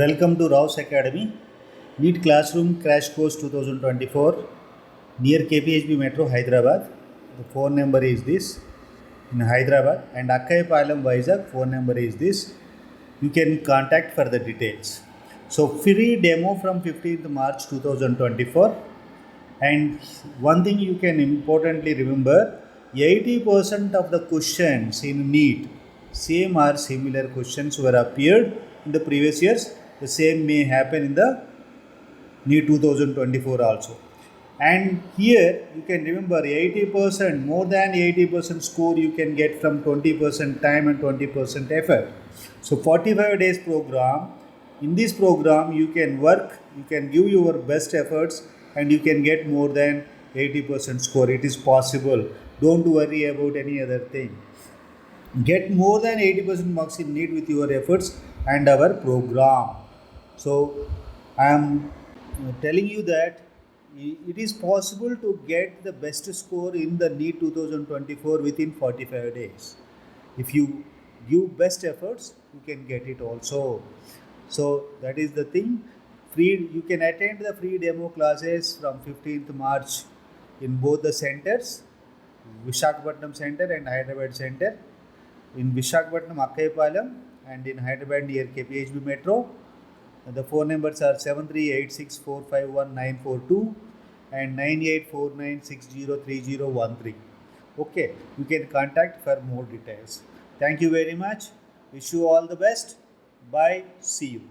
Welcome to Rao's Academy, NEET Classroom Crash Course 2024 near KPHB Metro, Hyderabad. The phone number is this in Hyderabad, and Akkayapalem, Vizag, phone number is this. You can contact for the details. So, free demo from 15th March 2024. And one thing you can importantly remember, 80% of the questions in NEET, same or similar questions were appeared in the previous years. The same may happen in the NEET 2024 also. And here you can remember 80%, more than 80% score you can get from 20% time and 20% effort. So 45 days program. In this program you can work, you can give your best efforts, and you can get more than 80% score. It is possible. Don't worry about any other thing. Get more than 80% marks in NEET with your efforts and our program. So I am telling you that it is possible to get the best score in the NEET 2024 within 45 days. If you give best efforts, you can get it also. So that is the thing. You can attend the free demo classes from 15th March in both the centers, Visakhapatnam Center and Hyderabad Center. In Visakhapatnam, Akkayapalem, and in Hyderabad near KPHB Metro. The phone numbers are 7386451942 and 9849603013. Okay, you can contact for more details. Thank you very much. Wish you all the best. Bye. See you.